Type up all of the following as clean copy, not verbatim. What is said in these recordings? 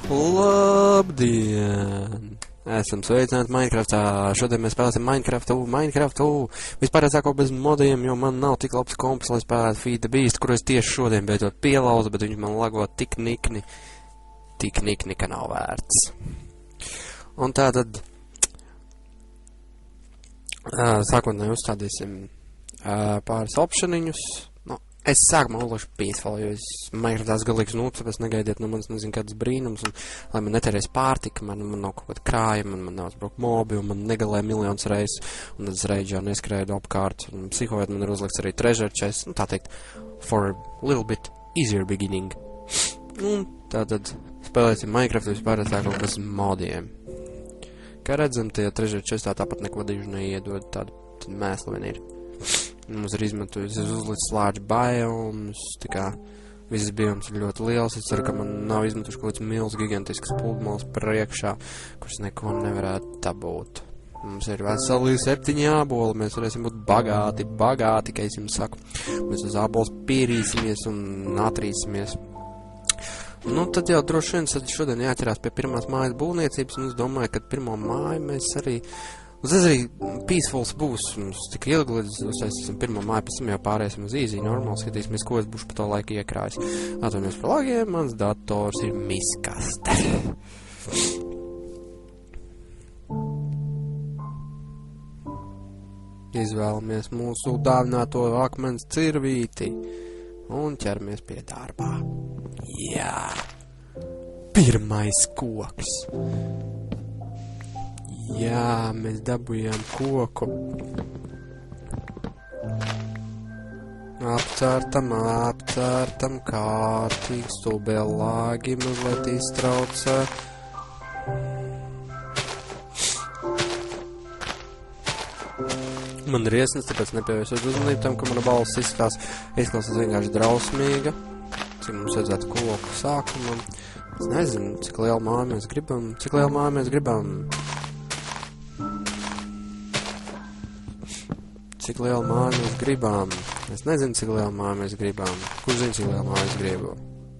Labdien! Esam sveicināti Minecraftā. Šodien mēs spēlēsim Minecraftu. Vispārēcāko bez modiem, jo man nav tik labs komps, lai spēlētu Feed the Beast, kuru es tieši šodien beidzot pielauzu, bet viņš man lago tik nikni, ka nav vērts. Un tātad sākotnēji uzstādīsim pāris opšaniņus. Es sākumā uzlieku Peaceful, jo es Minecraftās galīgs nūps, tāpēc negaidiet no manis nezinu kādas brīnums, un lai man netērēs pārtika, man nav kaut kāda krājuma, man nav uzbrukt mobi, un man negalē miljonus reizes, un tad es reidžā neskrēju apkārt, un psihojot man ir uzlikts arī treasure chest, tā teikt, for a little bit easier beginning. Un tātad spēlēsim Minecraftu vispārēcāko bez modiem. Kā redzam, tie treasure chestā tāpat neko dižu neiedod, tāda mēsla vien ir. Mums ir izmantojis uzlicis large biomes, tā kā visas biomes ir ļoti liels, es ceru, ka man nav izmantojuši kaut kāds milz gigantisks pludmales priekšā, kurš neko nevarētu dabūt. Mums ir veseli 7 āboli, mēs varēsim būt bagāti, kā es jums saku. Mēs uz ābols pierīsimies un atrīsimies. Nu, tad jau droši vien šodien jāķerās pie pirmās mājas būvniecības, un es domāju, ka pirmo māju mēs arī... Uz arī Peacefuls būs, mums tik ilgi līdz uztaisīsim pirmo māju, pēc tam jau pārēsim uz easy, normāli skatīsimies, ko es būšu pa to laiku iekrājis. Atvainojos par lagiem, mans dators ir miskaste. Izvēlamies mūsu dāvināto akmens cirvīti un ķeramies pie darbā. Jā! Pirmais koks! Jā, mēs dabujām koku. Apcērtam kārtīgi, stulbēlāgi mazliet iztraucē. Man ir iesnes, tāpēc nepievērsos uzmanību tam, ka mana balss izklausās vienkārši drausmīga. Cik mums vajadzētu koku sākumam. Es nezinu, cik lielu māju mēs gribam. Es nezinu, cik lielu māju mēs gribam. Kurš zina, cik lielu māju es gribu?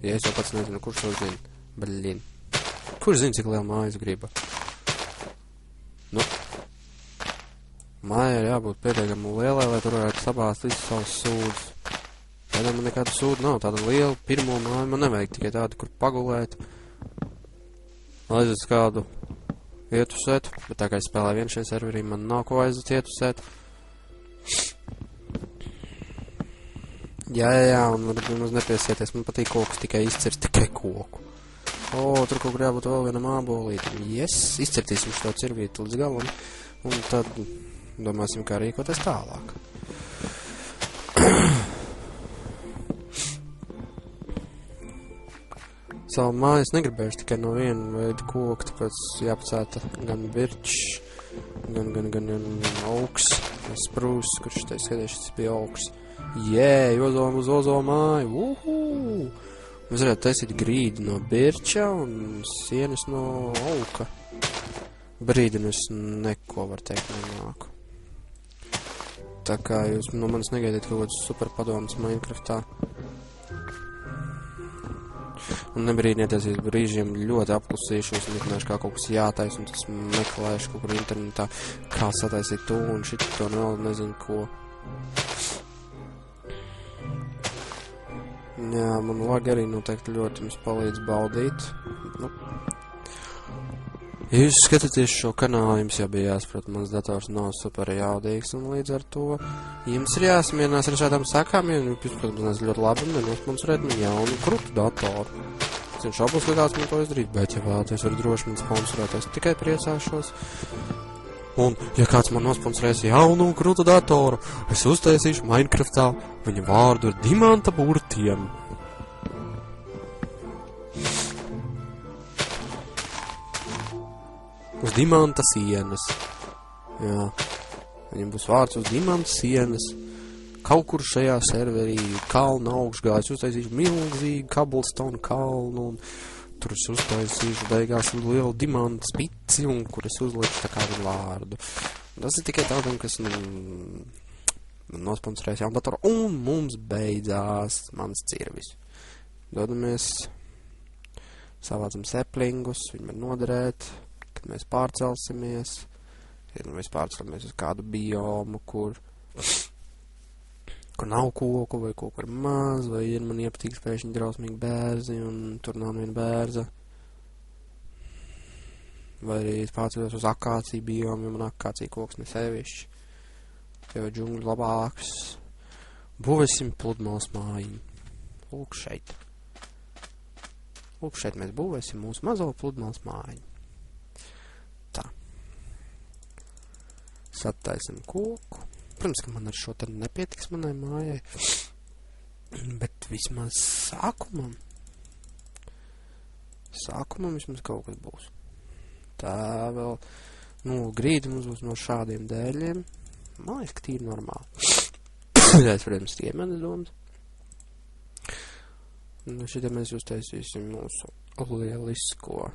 Ja es jau pats nezinu, kurš to zina? Baļļin. Kurš zina, cik lielu māju es gribu? Nu. Māja ir jābūt pietiekami lielai, lai tur varētu sabāzt visus savus sūdus. Tādēļ man nekāda sūda nav. Tāda liela pirmo māju man nevajag tikai tādu, kur pagulēt. Lai aiziet kādu ietusēt, bet tā kā es spēlēju vien šajā serverī, man nav ko aiziet ietusēt. Jā, un varbūt mums nepiesieties, man patīk kokus tikai izcirt, tikai koku. Tur kaut kur jābūt vēl vienam ābolītam. Yes, izcirtīsim šo cirvīti līdz galam, un tad domāsim, kā rīkoties tālāk. Savu māju es negribēšu tikai no viena veida koku, tāpēc jāpacēta gan birčs, gan augs, sprūs, kurš te skaties, šis bija augs. Uz ozo māju, Mēs varētu taisīt grīdu no birča un sienas no auka. Brīdi es neko, var teikt, nenāku. Tā kā jūs no manis negaidiet kaut kāds super padomas Minecraftā. Un nebrīnieties, es brīžiem ļoti apklusīšos un izmēšu, kā kaut kas jātais, un tas meklēšu kaut kur internetā, kā sataisīt to un šit to vēl nezinu ko. Jā, man lagi arī noteikti ļoti jums palīdz baudīt. Nu. Ja jūs skatāties šo kanālu, jums jau bija jāsaprot, mans dators nav super jaudīgs, un līdz ar to jums ir jāsamierinās ar šādām sakām, ja jūs, protams, ļoti labi nenosponsorēt man jaunu krūtu datoru. Es šaubos, ka kāds man to izdarīt, bet ja vēlaties, var droši man sponsorēt, es tikai priecāšos. Un, ja kāds man nosponsorēs jaunu krūtu datoru, es uztaisīšu Minecraftā viņa vārdu ar dimanta burtiem. Uz dimanta sienas. Jā. Viņam būs vārds uz dimanta sienas. Kaut kur šajā serverī kalna augšgājus uztaisīšu milzīgu cobblestone kalnu un tur es uztaisīšu beigās lielu dimanta spici un kur es uzlikšu tā kādu vārdu. Tas ir tikai tādam, kas nosponsorēs jaunu datoru un mums beidzās mans cirvis. Dodamies savācam seplingus, viņi var noderēt, kad mēs pārcelsimies, kad mēs pārcelsimies uz kādu biomu, kur nav koku, vai koku ir maz, vai ir man iepatīks pēkšņi drausmīgi bērzi, un tur nav neviena bērza. Vai arī es pārceļos uz akāciju biomu, jo man akācija koks nesevišķi, jo džungļu labāks. Būvēsim pludmales mājiņu. Lūk šeit. Lūk šeit mēs būvēsim mūsu mazo pludmales mājiņu. Tā. Sataisim koku. Protams, ka man ar šo tad nepietiks manai mājai, bet vismaz sākumam vismaz kaut kas būs. Tā vēl, grīda mums būs no šādiem dēļiem. Man liekas, ka tīri normāli. Es, protams, stiemanas domas. Šitā mēs uztaisīsim mūsu lielisko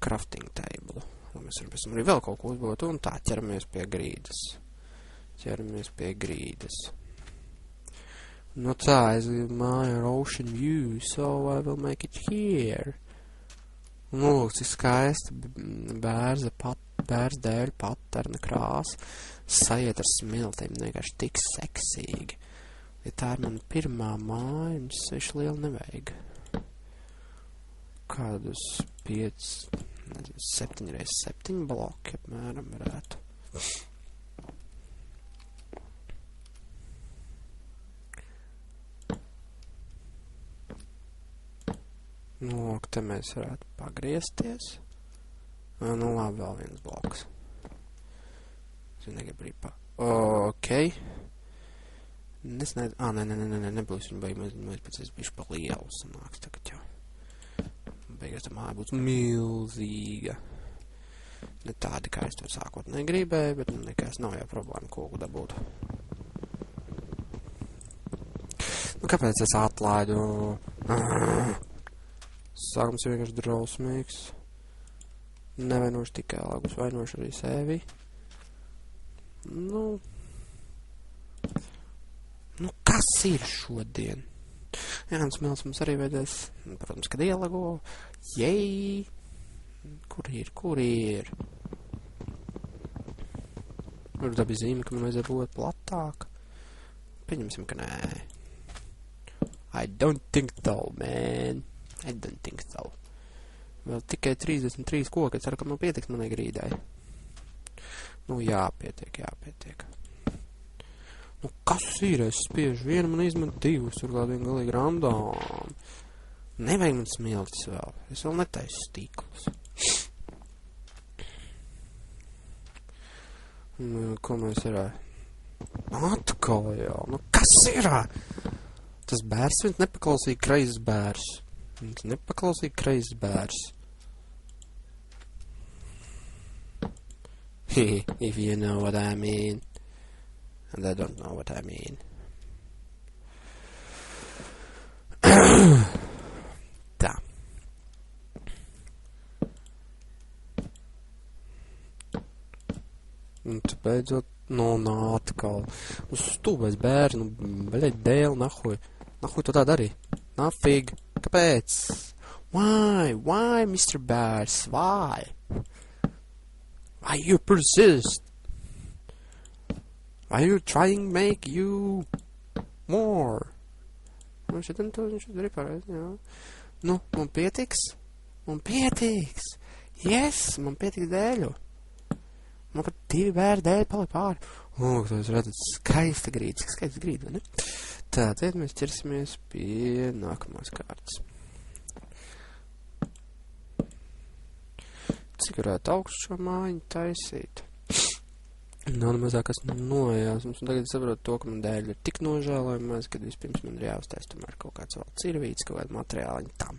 crafting table. Mēs varam arī vēl kaut ko uzbūvēt, un tā ķeramies pie grīdas. Nu tā, es gribu māju ar ocean view, so I will make it here. Lūk, cik skaisti bērza dēļ paterna krāsa sajiet ar smiltīm, vienkārši tik seksīgi. Ja tā ir mana pirmā māja, un seši liela nevajag. Kādus 7x7 bloki apmēram varētu. Lūk, te mēs varētu pagriezties. Nu, labi, vēl viens bloks. Es negribu arī Ok. Nebūs viņa beigās, pēc es bišu pa lielu sanāks tagad jau. Beigās tā māja būs milzīga. Ne tādi, kā es to sākotnēji gribēju, bet nekas nav jau problēma koku dabūt. Nu, kāpēc es atlaidu? Sākums ir vienkārši drausmīgs. Nevainošu tikai lagus, vainošu arī sevi. Nu, kas ir šodien? Jānis Mils mums arī vajadzēs, protams, kad ielago. Jei! Kur ir? Varbūt tā bija zīme, ka man vajadzēja būt platāk. Pieņemsim, ka nē. I don't think so, man. I don't think so. Vēl tikai 33 koki, ceru, ka man pietiks manai grīdai. Nu, jāpietiek. Nu, kas ir? Es spiežu vienu, man izmet divus, tur kādiem galīgi random. Nevajag man smiltis vēl. Es vēl netaisu stīklus. Nu, ko mēs varētu? Atkal jau. Nu, kas ir? Tas bērs viens nepaklausīja kreizes bērs. If you know what I mean. And I don't know what I mean. Tā. Un tu beidzot, atkal. Uz stūbais bērns, baļēt dēli, nahuj. Nahuj tu tā darī. Nafig. Kāpēc? Why, Mr. Bears? Why? Why you persist? Why you trying to make you more? Nu, šeit arī pareizi, jā. Nu, man pietiks? Yes, man pietiks dēļu. Man pat 2 bērnu dēļ palika pāri. Tu jūs redzat, skaista grīda, vai ne? Tātad mēs ķersimies pie nākamās kārtas. Cik varētu augstu šo mājiņu taisīt? Nav nemazāk, kas nojās. Un tagad es saprotu to, ka man dēļ ir tik nožēlojamais, kad vispirms man ir jāuztais tomēr kaut kāds vēl cirvīts, kaut kāda materiāliņa tam.